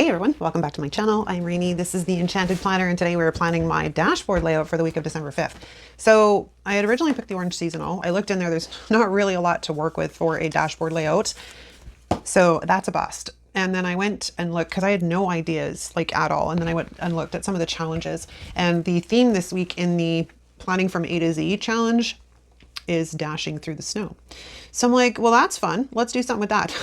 Hey everyone, welcome back to my channel. I'm Rainy. This is the Enchanted planner, and today we're planning my dashboard layout for the week of December 5th. So I had originally picked the orange seasonal. I looked in there, there's not really a lot to work with for a dashboard layout. So that's a bust. And then I went and looked because I had no ideas like at all. And then I went and looked at some of the challenges, and the theme this week in the planning from A to Z challenge is dashing through the snow. So I'm like, well, that's fun. Let's do something with that.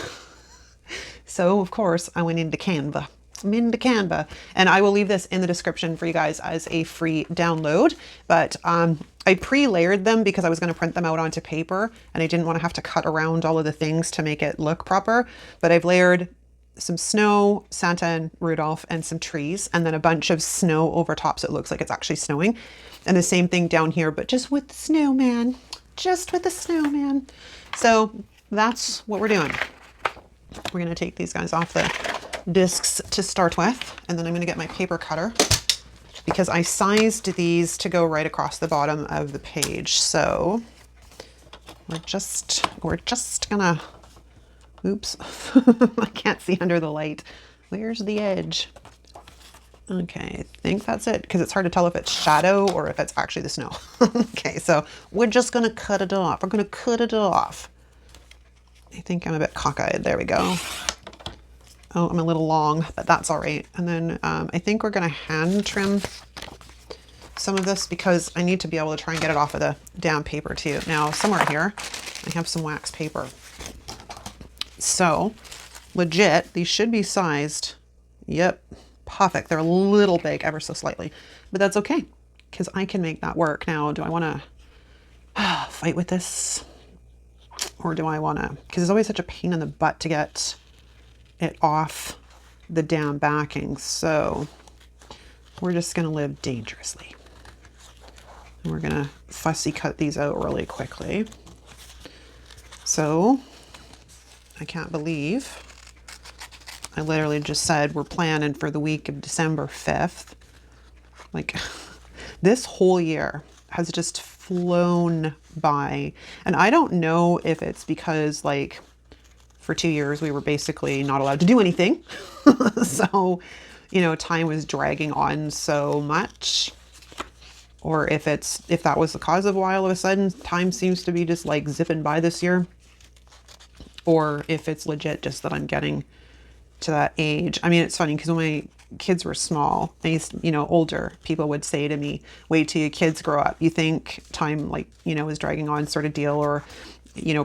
So of course I went into Canva. I'm into Canva, and I will leave this in the description for you guys as a free download. But I pre-layered them because I was going to print them out onto paper, and I didn't want to have to cut around all of the things to make it look proper. But I've layered some snow, Santa and Rudolph, and some trees, and then a bunch of snow over top so it looks like it's actually snowing. And the same thing down here, but just with the snowman. Just with the snowman. So that's what we're doing. We're going to take these guys off the discs to start with, and then I'm going to get my paper cutter because I sized these to go right across the bottom of the page. So we're just gonna, oops, I can't see under the light. Where's the edge? Okay, I think that's it, because it's hard to tell if it's shadow or if it's actually the snow. Okay, so we're just gonna cut it off. We're gonna cut it off. I think I'm a bit cockeyed. There we go. Oh, I'm a little long, but that's all right. And then I think we're going to hand trim some of this because I need to be able to try and get it off of the damn paper too. Now, somewhere here, I have some wax paper. So, legit, these should be sized. Yep, perfect. They're a little big, ever so slightly, but that's okay because I can make that work. Now, do I want to fight with this? Or do I want to, because it's always such a pain in the butt to get it off the damn backing. So we're just going to live dangerously. And we're going to fussy cut these out really quickly. So I can't believe I literally just said we're planning for the week of December 5th. Like this whole year has just flown by. And I don't know if it's because like for 2 years we were basically not allowed to do anything. So, you know, time was dragging on so much, or if that was the cause of why all of a sudden time seems to be just like zipping by this year, or if it's legit just that I'm getting to that age. I mean, it's funny because when my kids were small, older people would say to me, wait till your kids grow up. You think time is dragging on sort of deal, or,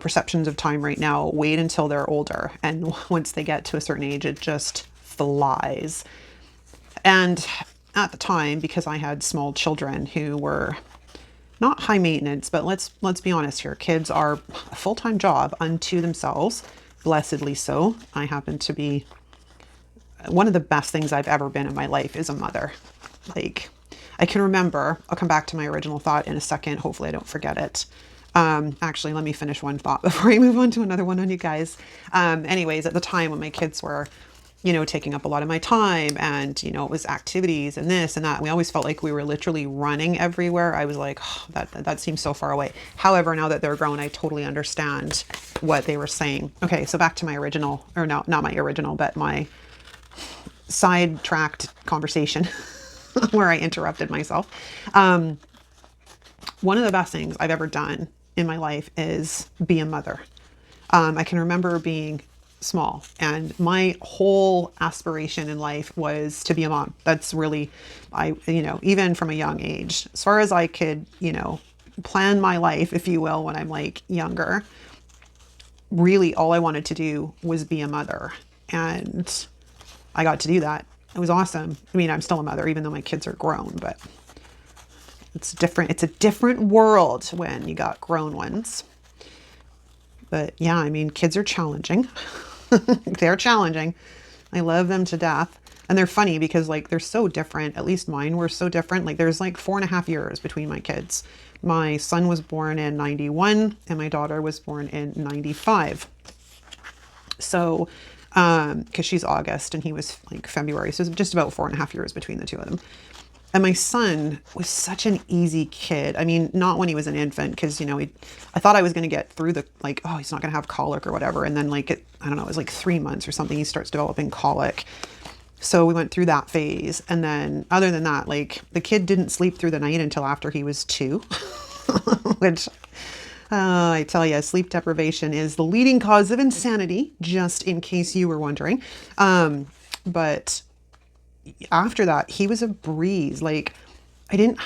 perceptions of time right now, wait until they're older. And once they get to a certain age, it just flies. And at the time, because I had small children who were not high maintenance, but let's be honest here, kids are a full-time job unto themselves, blessedly so. I happen to be one of the best things I've ever been in my life is a mother. Like, I can remember, I'll come back to my original thought in a second. Hopefully I don't forget it. Actually, let me finish one thought before I move on to another one on you guys. Anyways, at the time when my kids were, taking up a lot of my time, and, it was activities and this and that, we always felt like we were literally running everywhere. I was like, oh, that seems so far away. However, now that they're grown, I totally understand what they were saying. Okay, so back to my original, or no, not my original, but my sidetracked conversation where I interrupted myself. One of the best things I've ever done in my life is be a mother. I can remember being small, and my whole aspiration in life was to be a mom. That's really, even from a young age, as far as I could, plan my life, if you will, when I'm like younger, really all I wanted to do was be a mother. And I got to do that. It was awesome. I mean, I'm still a mother, even though my kids are grown, but it's different. It's a different world when you got grown ones. But yeah, I mean, kids are challenging. They're challenging. I love them to death. And they're funny because like, they're so different. At least mine were so different. Like there's like 4.5 years between my kids. My son was born in 91 and my daughter was born in 95. So, because she's August and he was like February. So it's just about 4.5 years between the two of them. And my son was such an easy kid. I mean, not when he was an infant, because, I thought I was going to get through the, like, oh, he's not going to have colic or whatever. And then I don't know, it was like 3 months or something, he starts developing colic. So we went through that phase. And then other than that, like the kid didn't sleep through the night until after he was 2, which I tell you, sleep deprivation is the leading cause of insanity, just in case you were wondering. But after that, he was a breeze. Like I didn't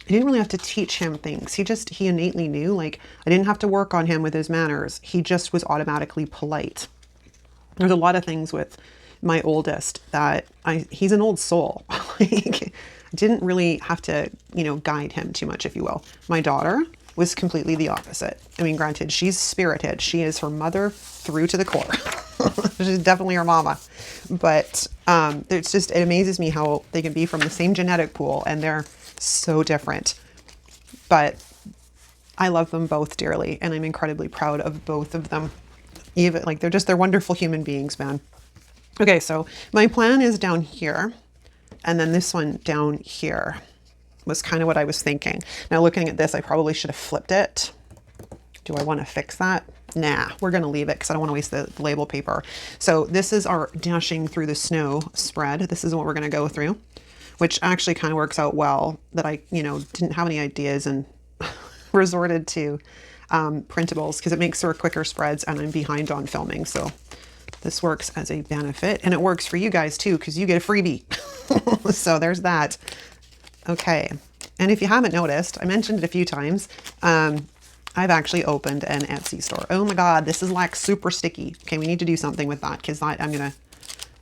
really have to teach him things. He innately knew. Like I didn't have to work on him with his manners. He just was automatically polite. There's a lot of things with my oldest that he's an old soul. Like, I didn't really have to, guide him too much, if you will. My daughter was completely the opposite. I mean, granted, she's spirited. She is her mother through to the core. She's definitely her mama. But it amazes me how they can be from the same genetic pool and they're so different. But I love them both dearly, and I'm incredibly proud of both of them. Even like they're wonderful human beings, man. Okay, so my plan is down here, and then this one down here was kind of what I was thinking. Now looking at this, I probably should have flipped it. Do I want to fix that? Nah, we're going to leave it because I don't want to waste the label paper. So this is our dashing through the snow spread. This is what we're going to go through, which actually kind of works out well that I, didn't have any ideas and resorted to printables because it makes for quicker spreads and I'm behind on filming. So this works as a benefit, and it works for you guys too because you get a freebie. So there's that. Okay. And if you haven't noticed, I mentioned it a few times. I've actually opened an Etsy store. Oh my God, this is like super sticky. Okay, we need to do something with that because I'm going to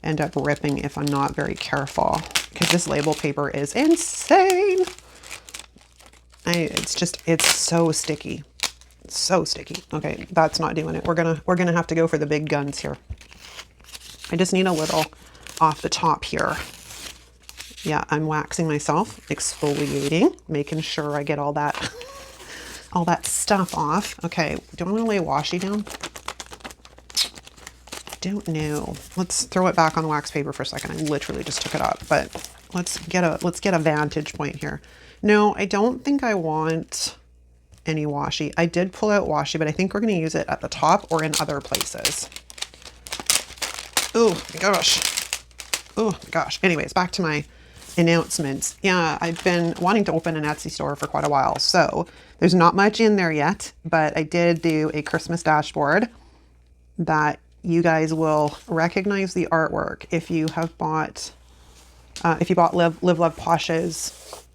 end up ripping if I'm not very careful because this label paper is insane. It's so sticky. So sticky. Okay, that's not doing it. We're gonna have to go for the big guns here. I just need a little off the top here. Yeah, I'm waxing myself, exfoliating, making sure I get all that stuff off. Okay, do I want to lay washi down? Don't know. Let's throw it back on the wax paper for a second. I literally just took it up, but let's get a vantage point here. No, I don't think I want any washi. I did pull out washi, but I think we're going to use it at the top or in other places. Oh my gosh. Oh my gosh. Anyways, back to my announcements. Yeah, I've been wanting to open an Etsy store for quite a while. So there's not much in there yet, but I did do a Christmas dashboard that you guys will recognize the artwork if you have bought, Live Love Posh's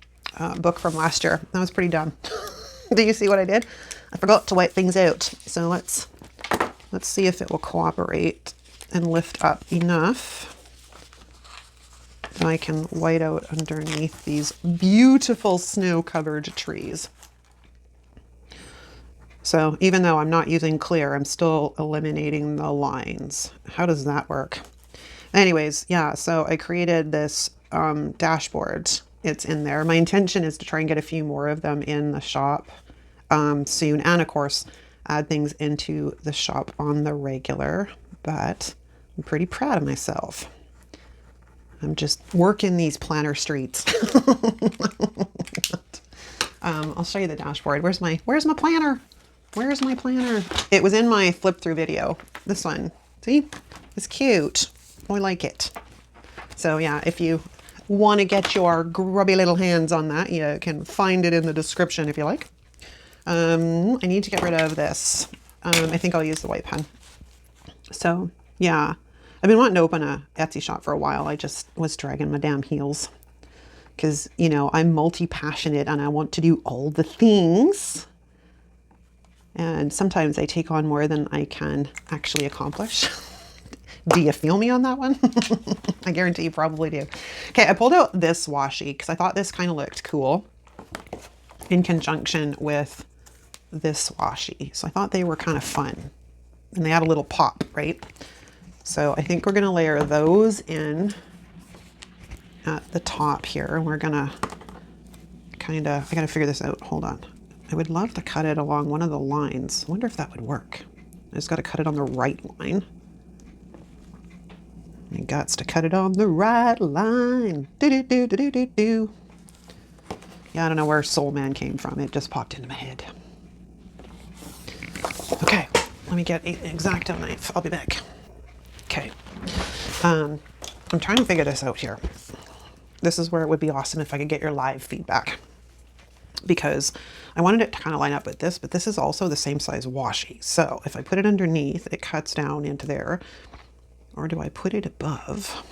book from last year. That was pretty dumb. Do you see what I did? I forgot to wipe things out. So let's see if it will cooperate and lift up enough that I can white out underneath these beautiful snow-covered trees. So even though I'm not using clear, I'm still eliminating the lines. How does that work? Anyways, yeah, so I created this dashboard. It's in there. My intention is to try and get a few more of them in the shop soon. And of course, add things into the shop on the regular, but I'm pretty proud of myself. I'm just working these planner streets. I'll show you the dashboard. Where's my planner? Where's my planner? It was in my flip through video. This one, see, it's cute. I like it. So yeah, if you want to get your grubby little hands on that, you can find it in the description if you like. I need to get rid of this. I think I'll use the white pen. So yeah, I've been wanting to open a Etsy shop for a while. I just was dragging my damn heels because, I'm multi-passionate and I want to do all the things. And sometimes I take on more than I can actually accomplish. Do you feel me on that one? I guarantee you probably do. Okay, I pulled out this washi because I thought this kind of looked cool in conjunction with this washi. So I thought they were kind of fun and they had a little pop, right? So I think we're going to layer those in at the top here. And we're going to I got to figure this out. Hold on. I would love to cut it along one of the lines. I wonder if that would work. I just got to cut it on the right line. My guts to cut it on the right line. Do. Yeah, I don't know where Soul Man came from. It just popped into my head. Okay, let me get an X-Acto knife. I'll be back. Okay, I'm trying to figure this out here. This is where it would be awesome if I could get your live feedback, because I wanted it to kind of line up with this, but this is also the same size washi. So if I put it underneath, it cuts down into there, or do I put it above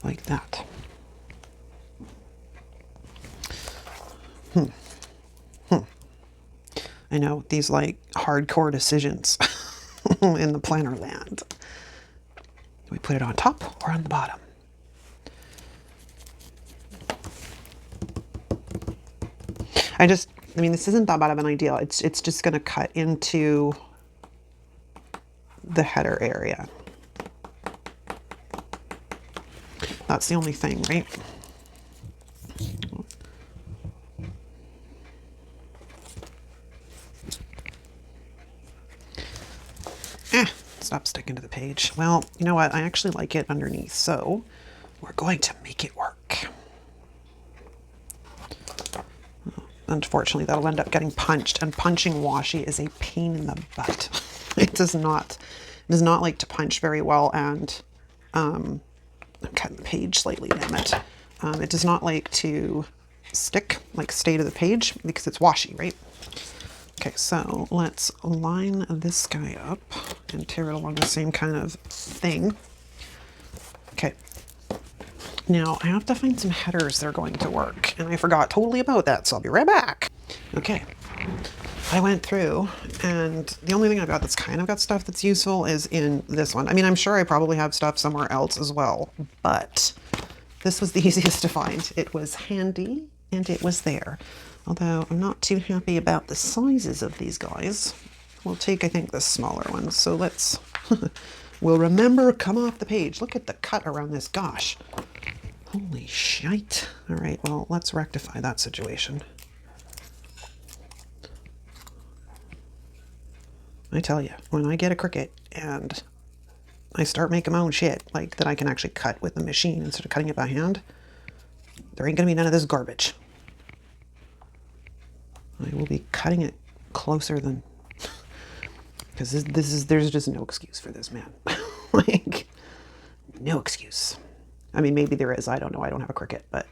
like that? I know these like hardcore decisions in the planner land. Do we put it on top or on the bottom? I mean, this isn't that bad of an idea. It's just going to cut into the header area. That's the only thing, right? Stop sticking to the page. Well, you know what? I actually like it underneath, so we're going to make it work. Unfortunately, that'll end up getting punched, and punching washi is a pain in the butt. It does not like to punch very well, and I'm cutting the page slightly, damn it. It does not like to stay to the page because it's washi, right? Okay, so let's line this guy up and tear it along the same kind of thing. Okay. Now I have to find some headers that are going to work, and I forgot totally about that, so I'll be right back. Okay. I went through, and the only thing I've got that's kind of got stuff that's useful is in this one. I mean, I'm sure I probably have stuff somewhere else as well, but this was the easiest to find. It was handy, and it was there. Although I'm not too happy about the sizes of these guys. We'll take, I think, the smaller ones. So let's, we'll remember, come off the page. Look at the cut around this, gosh. Holy shite. All right, well, let's rectify that situation. I tell you, when I get a Cricut and I start making my own shit, like that I can actually cut with the machine instead of cutting it by hand, there ain't gonna be none of this garbage. I will be cutting it closer than, because there's just no excuse for this, man. Like, no excuse. I mean, maybe there is, I don't know, I don't have a Cricut, but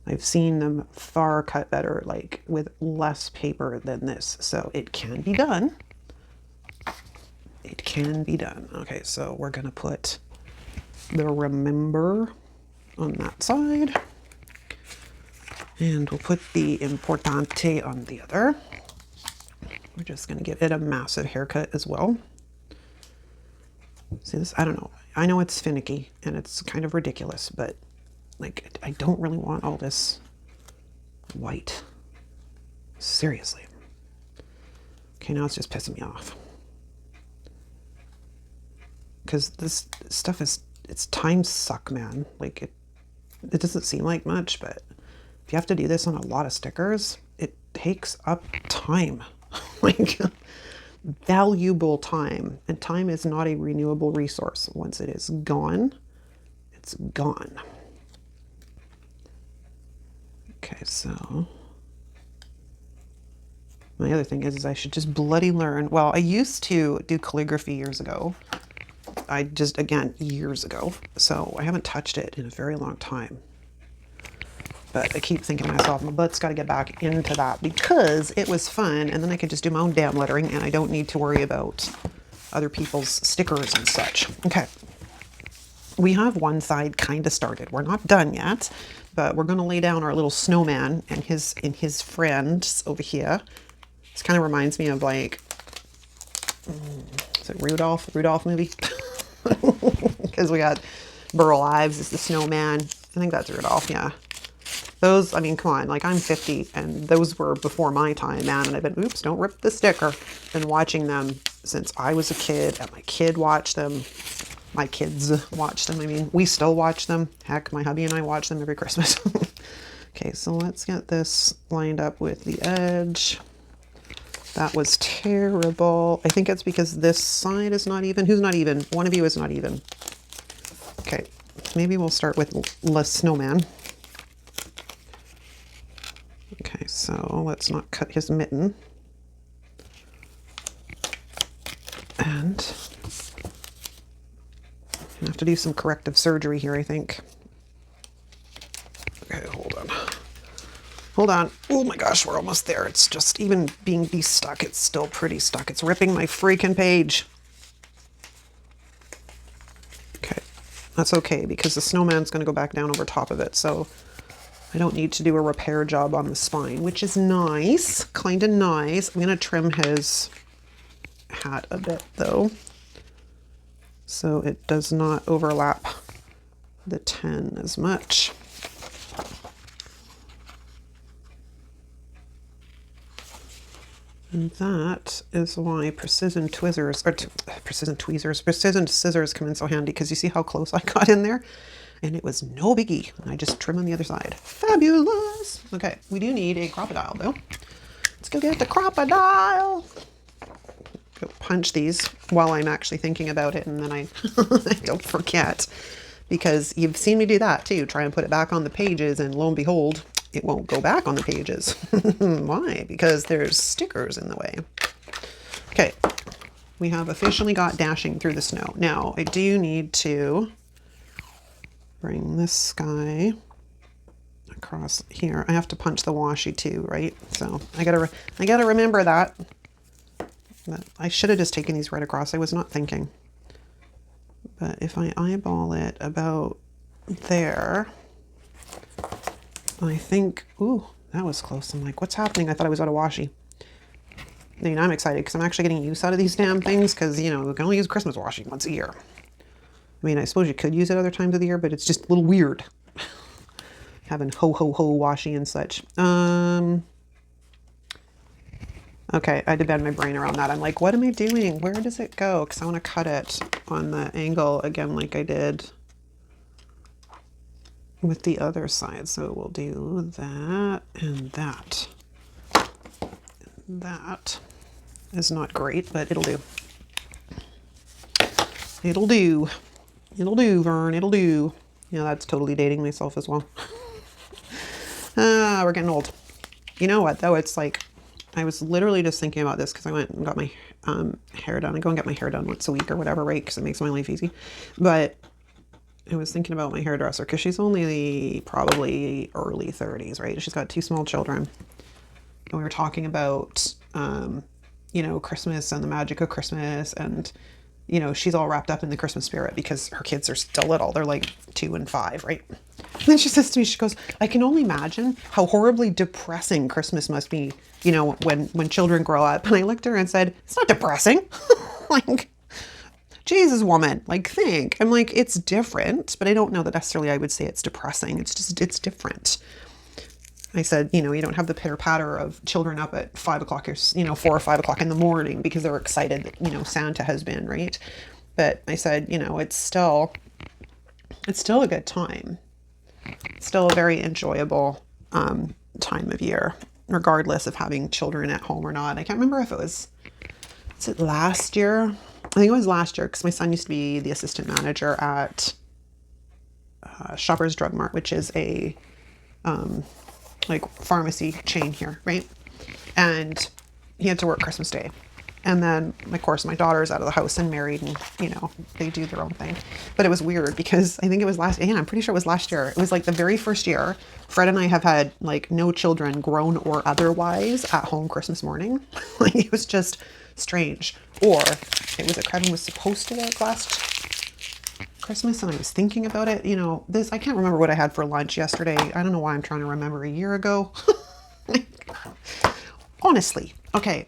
I've seen them far cut better, like with less paper than this. So it can be done. It can be done. Okay, so we're gonna put the remember on that side. And we'll put the importante on the other. We're just going to give it a massive haircut as well. See this? I don't know. I know it's finicky and it's kind of ridiculous, but like, I don't really want all this white. Seriously. Okay, now it's just pissing me off. Because this stuff is, it's time suck, man. Like, it doesn't seem like much, but if you have to do this on a lot of stickers, it takes up time, like valuable time. And time is not a renewable resource. Once it is gone, it's gone. Okay, so my other thing is I should just bloody learn. Well, I used to do calligraphy years ago. Again, years ago. So I haven't touched it in a very long time. But I keep thinking to myself, my butt's got to get back into that because it was fun, and then I could just do my own damn lettering, and I don't need to worry about other people's stickers and such. Okay, we have one side kind of started. We're not done yet, but we're going to lay down our little snowman and his friends over here. This kind of reminds me of, like, is it Rudolph movie? Because we got Burl Ives as the snowman. I think that's Rudolph, yeah. Those, I mean, come on, like, I'm 50 and those were before my time, man. And I've been, oops, don't rip the sticker. Been watching them since I was a kid, and my kid watched them. My kids watch them. I mean, we still watch them. Heck, my hubby and I watch them every Christmas. Okay, so let's get this lined up with the edge. That was terrible. I think it's because this side is not even. Who's not even? One of you is not even. Okay, maybe we'll start with Le Snowman. Okay, so let's not cut his mitten. And I have to do some corrective surgery here, I think. Okay, hold on. Hold on. Oh my gosh, we're almost there. It's just, even being de-stuck, it's still pretty stuck. It's ripping my freaking page. Okay, that's okay because the snowman's going to go back down over top of it. So I don't need to do a repair job on the spine, which is nice, kind of nice. I'm going to trim his hat a bit though, so it does not overlap the 10 as much. And that is why precision scissors come in so handy, because you see how close I got in there? And it was no biggie. I just trim on the other side. Fabulous. Okay, we do need a crocodile though. Let's go get the crocodile. Go punch these while I'm actually thinking about it, and then I don't forget, because you've seen me do that too. Try and put it back on the pages, and lo and behold, it won't go back on the pages. Why? Because there's stickers in the way. Okay, we have officially got dashing through the snow. Now, I do need to bring this guy across here. I have to punch the washi too, right? So I gotta remember that. But I should have just taken these right across. I was not thinking. But if I eyeball it about there, I think, ooh, that was close. I'm like, what's happening? I thought I was out of washi. I mean, I'm excited because I'm actually getting use out of these damn things, because, you know, we can only use Christmas washi once a year. I mean, I suppose you could use it other times of the year, but it's just a little weird. Having HoHoHo washi and such. Okay, I had to bend my brain around that. I'm like, what am I doing? Where does it go? Because I want to cut it on the angle again like I did with the other side. So we'll do that and that. That is not great, but it'll do. It'll do. It'll do, Vern. It'll do. Yeah, that's totally dating myself as well. We're getting old. You know what, though? It's like, I was literally just thinking about this because I went and got my hair done. I go and get my hair done once a week or whatever, right? Because it makes my life easy. But I was thinking about my hairdresser because she's only probably early 30s, right? She's got 2 small children. And we were talking about, you know, Christmas and the magic of Christmas. And, you know, she's all wrapped up in the Christmas spirit because her kids are still little. They're like 2 and 5, right? And then she says to me, she goes, I can only imagine how horribly depressing Christmas must be, you know, when children grow up. And I looked at her and said, it's not depressing. Like, Jesus, woman, like, think. I'm like, it's different, but I don't know that necessarily I would say it's depressing. It's just, it's different. I said, you know, you don't have the pitter patter of children up at 5 o'clock or, you know, 4 or 5 o'clock in the morning because they're excited that, you know, Santa has been, right? But I said, you know, it's still a good time. It's still a very enjoyable time of year, regardless of having children at home or not. I can't remember if is it last year? I think it was last year, because my son used to be the assistant manager at Shoppers Drug Mart, which is a like pharmacy chain here, right? And he had to work Christmas Day. And then, of course, my daughter's out of the house and married, and, you know, they do their own thing. But it was weird because I think it was I'm pretty sure it was last year. It was like the very first year Fred and I have had like no children, grown or otherwise, at home Christmas morning. Like, it was just strange. Or it was that Kevin was supposed to work last Christmas, and I was thinking about it. You know, I can't remember what I had for lunch yesterday. I don't know why I'm trying to remember a year ago. Honestly. Okay.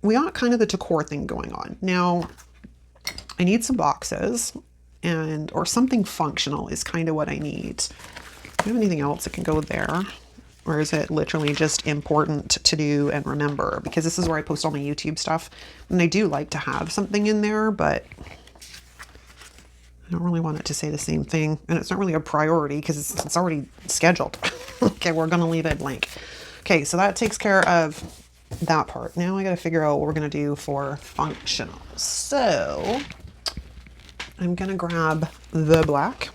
We got kind of the decor thing going on. Now, I need some boxes, or something functional is kind of what I need. Do you have anything else that can go there? Or is it literally just important to do and remember? Because this is where I post all my YouTube stuff. And I do like to have something in there, but I don't really want it to say the same thing. And it's not really a priority because it's already scheduled. Okay, we're going to leave it blank. Okay, so that takes care of that part. Now I got to figure out what we're going to do for functional. So I'm going to grab the black,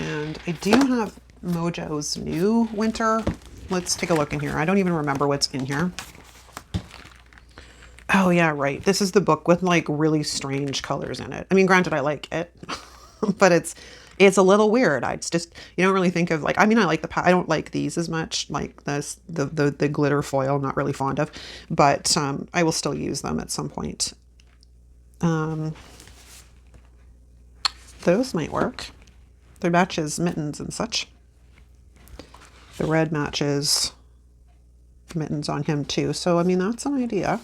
and I do have Mojo's new winter. Let's take a look in here. I don't even remember what's in here. Oh yeah, right. This is the book with like really strange colors in it. I mean, granted, I like it. but it's a little weird. It's just, you don't really think of like, I mean, I like I don't like these as much, like this, the glitter foil, I'm not really fond of, but I will still use them at some point. Those might work. They matches mittens and such. The red matches mittens on him too. So, I mean, that's an idea.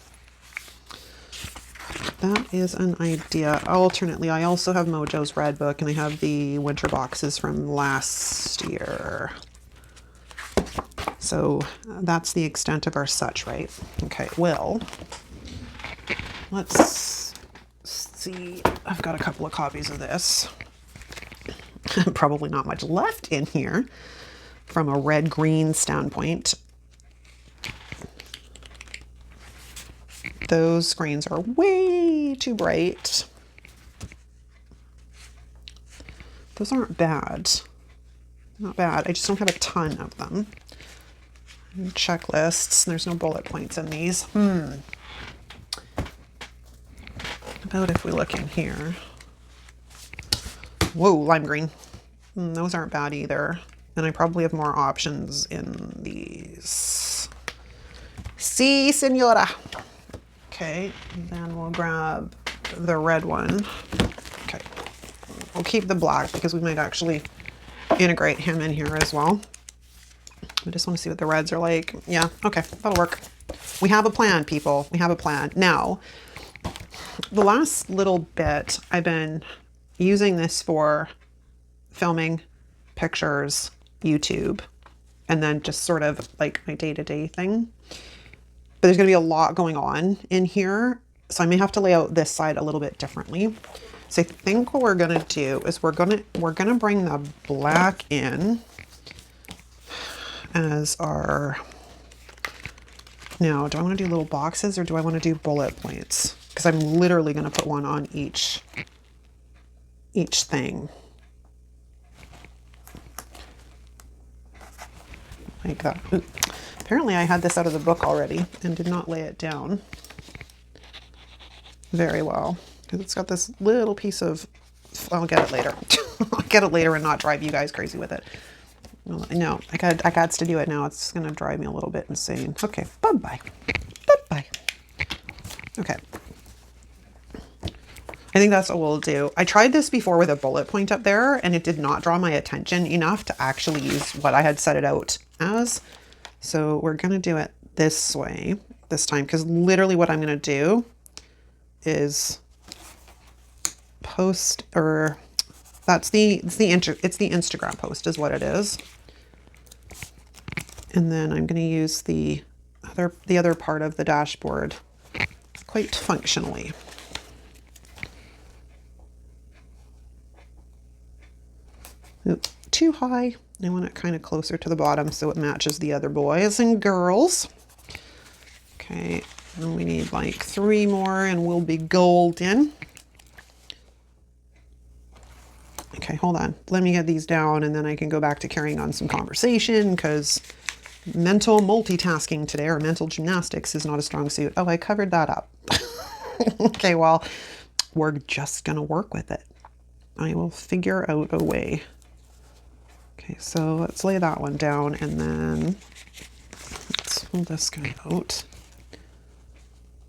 That is an idea. Alternately, I also have Mojo's red book, and I have the winter boxes from last year. So that's the extent of our such, right? Okay, well, let's see. I've got a couple of copies of this. Probably not much left in here from a red-green standpoint. Those screens are way too bright. Those aren't bad. Not bad. I just don't have a ton of them. And checklists. There's no bullet points in these. About if we look in here. Whoa, lime green. Those aren't bad either. And I probably have more options in these. Si, senora. Okay, then we'll grab the red one. Okay, we'll keep the black because we might actually integrate him in here as well. I just want to see what the reds are like. Yeah, okay, that'll work. We have a plan, people. We have a plan. Now, the last little bit, I've been using this for filming pictures, YouTube, and then just sort of like my day-to-day thing. But there's going to be a lot going on in here, so I may have to lay out this side a little bit differently. So I think what we're going to do is we're going to bring the black in as our. Now, do I want to do little boxes or do I want to do bullet points? Because I'm literally going to put one on each thing. Like that. Ooh. Apparently I had this out of the book already and did not lay it down very well because it's got this little piece of, I'll get it later. I'll get it later and not drive you guys crazy with it. No, I got to do it now. It's going to drive me a little bit insane. Okay, bye-bye. Bye-bye. Okay. I think that's what we'll do. I tried this before with a bullet point up there and it did not draw my attention enough to actually use what I had set it out as. So we're going to do it this way this time because literally what I'm going to do is post, or it's the Instagram post is what it is. And then I'm going to use the other part of the dashboard quite functionally. Oop, too high. I want it kind of closer to the bottom so it matches the other boys and girls. Okay, and we need like 3 more and we'll be golden. Okay, hold on. Let me get these down and then I can go back to carrying on some conversation because mental multitasking today, or mental gymnastics, is not a strong suit. Oh, I covered that up. Okay, well, we're just gonna work with it. I will figure out a way. Okay, so let's lay that one down and then let's pull this guy out.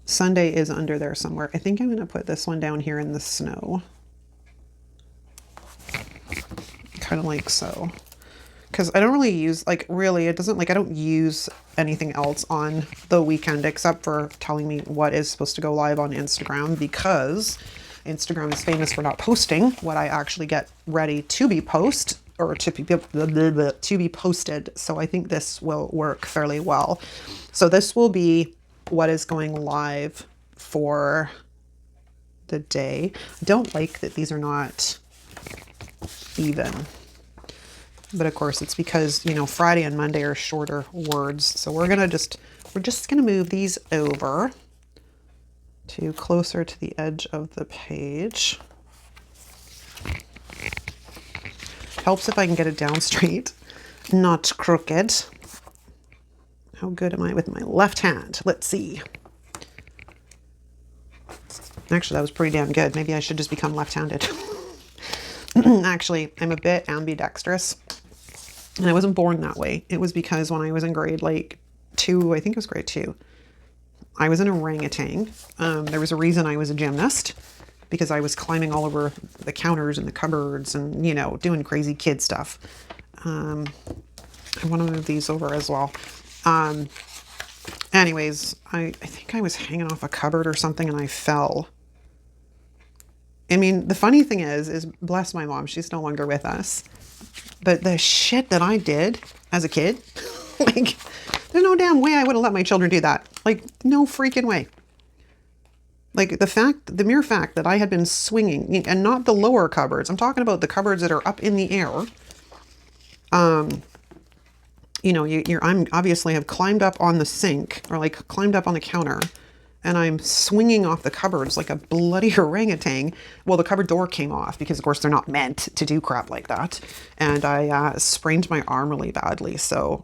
Sunday is under there somewhere. I think I'm going to put this one down here in the snow. Kind of like so. Because I don't really use, like, really, it doesn't, like, I don't use anything else on the weekend except for telling me what is supposed to go live on Instagram, because Instagram is famous for not posting what I actually get ready to be posted. Or to be posted. So I think this will work fairly well. So this will be what is going live for the day. I don't like that these are not even. But of course it's because, you know, Friday and Monday are shorter words. So we're just gonna move these over to closer to the edge of the page. Helps if I can get it down straight, not crooked. How good am I with my left hand? Let's see. Actually, that was pretty damn good. Maybe I should just become left-handed. Actually, I'm a bit ambidextrous, and I wasn't born that way. It was because when I was in grade like 2, I think it was grade 2, I was an orangutan. There was a reason I was a gymnast, because I was climbing all over the counters and the cupboards and, you know, doing crazy kid stuff. I want to move these over as well. Anyways, I think I was hanging off a cupboard or something and I fell. I mean, the funny thing is bless my mom, she's no longer with us. But the shit that I did as a kid, like, there's no damn way I would have let my children do that. Like, no freaking way. Like, the mere fact that I had been swinging, and not the lower cupboards, I'm talking about the cupboards that are up in the air. You know, I'm obviously have climbed up on the sink, or like climbed up on the counter, and I'm swinging off the cupboards like a bloody orangutan. Well, the cupboard door came off because, of course, they're not meant to do crap like that. And I sprained my arm really badly. So,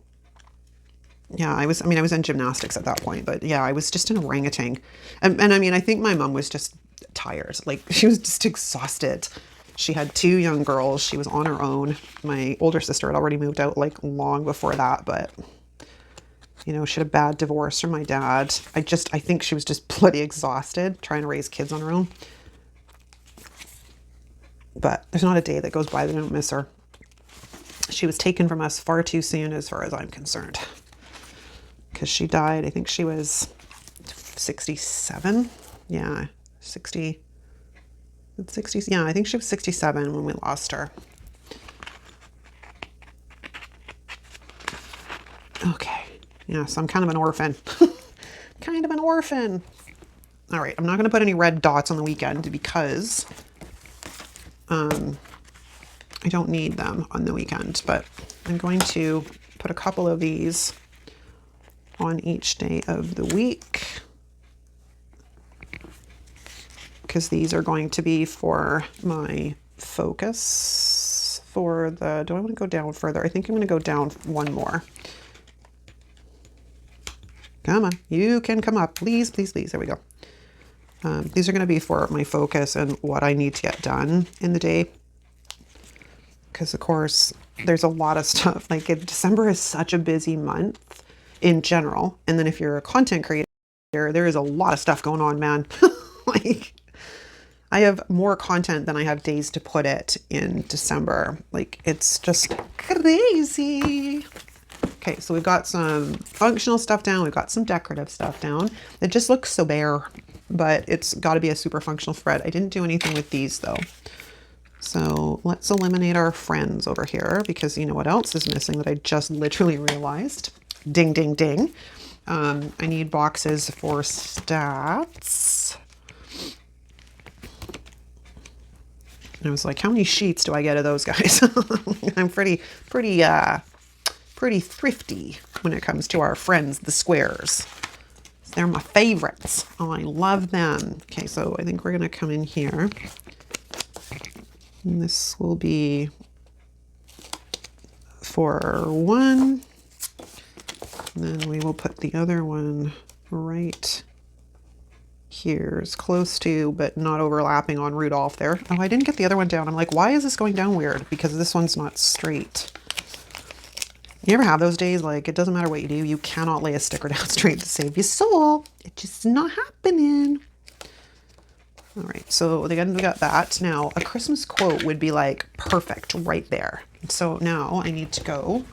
yeah, I was in gymnastics at that point. But, yeah, I was just an orangutan. And I mean, I think my mom was just tired. Like, she was just exhausted. She had 2 young girls. She was on her own. My older sister had already moved out, like, long before that. But... you know, she had a bad divorce from my dad. I think she was just bloody exhausted trying to raise kids on her own. But there's not a day that goes by that I don't miss her. She was taken from us far too soon as far as I'm concerned. Because she died, I think she was 67. Yeah, 60. 60. Yeah, I think she was 67 when we lost her. Okay. Yeah, so I'm kind of an orphan. Kind of an orphan. All right, I'm not going to put any red dots on the weekend because I don't need them on the weekend, but I'm going to put a couple of these on each day of the week because these are going to be for my focus for the, do I want to go down further? I think I'm going to go down one more. Come on, you can come up. Please, please, please. There we go. These are going to be for my focus and what I need to get done in the day. Because, of course, there's a lot of stuff. Like, December is such a busy month in general. And then if you're a content creator, there is a lot of stuff going on, man. Like, I have more content than I have days to put it in December. Like, it's just crazy. Okay, so we've got some functional stuff down. We've got some decorative stuff down. It just looks so bare, but it's got to be a super functional thread. I didn't do anything with these though. So let's eliminate our friends over here because you know what else is missing that I just literally realized? Ding, ding, ding. I need boxes for stats. And I was like, how many sheets do I get of those guys? I'm pretty thrifty when it comes to our friends, the squares. They're my favorites. Oh, I love them. Okay, so I think we're going to come in here. And this will be for 1. And then we will put the other one right here, as close to, but not overlapping on Rudolph there. Oh, I didn't get the other one down. I'm like, why is this going down weird? Because this one's not straight. You ever have those days, like, it doesn't matter what you do, you cannot lay a sticker down straight to save your soul. It's just not happening. All right, so again, we got that. Now, a Christmas quote would be, like, perfect right there. So now I need to go,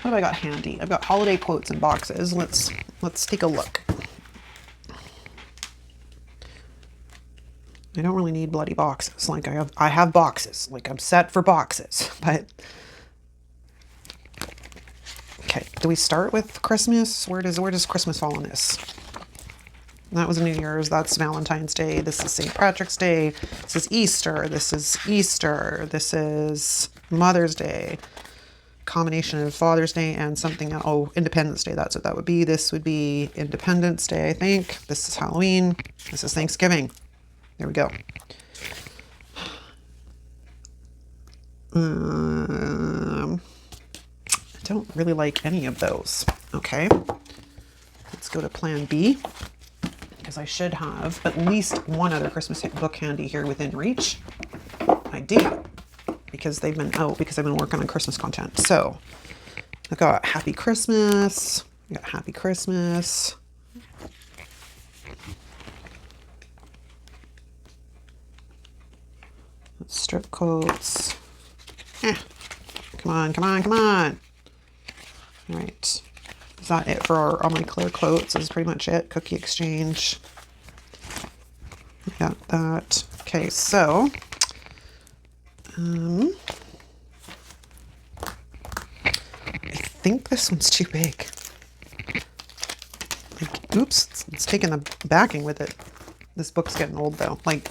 what have I got handy? I've got holiday quotes in boxes. Let's take a look. I don't really need bloody boxes. Like, I have boxes. Like, I'm set for boxes, but... Okay, do we start with Christmas? Where does Christmas fall on this? That was New Year's, that's Valentine's Day, this is St. Patrick's Day, this is Easter, this is Mother's Day, combination of Father's Day and something else. Oh, Independence Day, that's what that would be. This would be Independence Day, I think. This is Halloween, this is Thanksgiving. There we go. I don't really like any of those. Okay, let's go to plan B because I should have at least one other Christmas book handy here within reach. I do. because they've been out because I've been working on Christmas content. So I've got Happy Christmas. I got Happy Christmas. Strip coats. Come on, come on, come on. All right. Is that it for all my clear coats? Is pretty much it. Cookie exchange. Got that. Okay, so I think this one's too big. Like, oops, it's taking the backing with it. This book's getting old though. Like,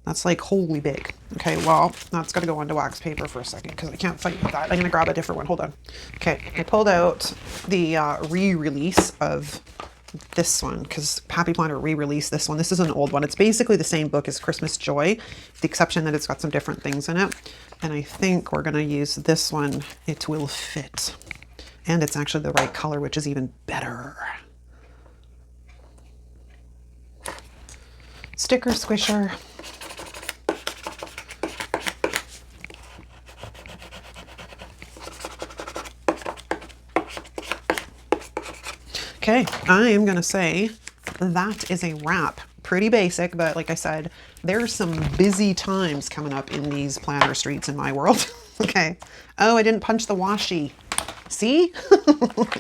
that's like wholly big. Okay, well, that's got to go onto wax paper for a second because I can't fight with that. I'm going to grab a different one. Hold on. Okay, I pulled out the re-release of this one because Happy Planner re-released this one. This is an old one. It's basically the same book as Christmas Joy, with the exception that it's got some different things in it. And I think we're going to use this one. It will fit. And it's actually the right color, which is even better. Sticker squisher. Okay, I am going to say that is a wrap. Pretty basic, but like I said, there's some busy times coming up in these planner streets in my world. Okay. Oh, I didn't punch the washi. See?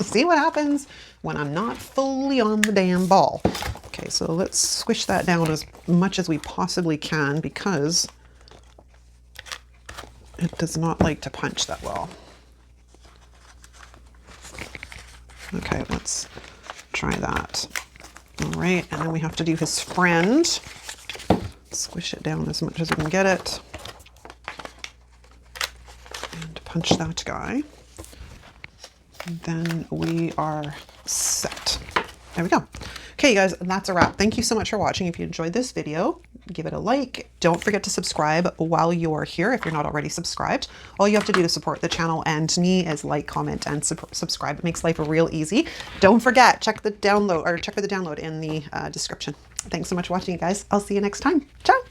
See what happens when I'm not fully on the damn ball. Okay, so let's squish that down as much as we possibly can because it does not like to punch that well. Okay, let's try that. All right, and then we have to do his friend. Squish it down as much as we can get it. And punch that guy. And then we are set. There we go. Okay, you guys, that's a wrap. Thank you so much for watching. If you enjoyed this video, give it a like. Don't forget to subscribe while you're here if you're not already subscribed. All you have to do to support the channel and me is like, comment, and subscribe. It makes life real easy. Don't forget, check the download or check for the download in the description. Thanks so much for watching, you guys. I'll see you next time. Ciao.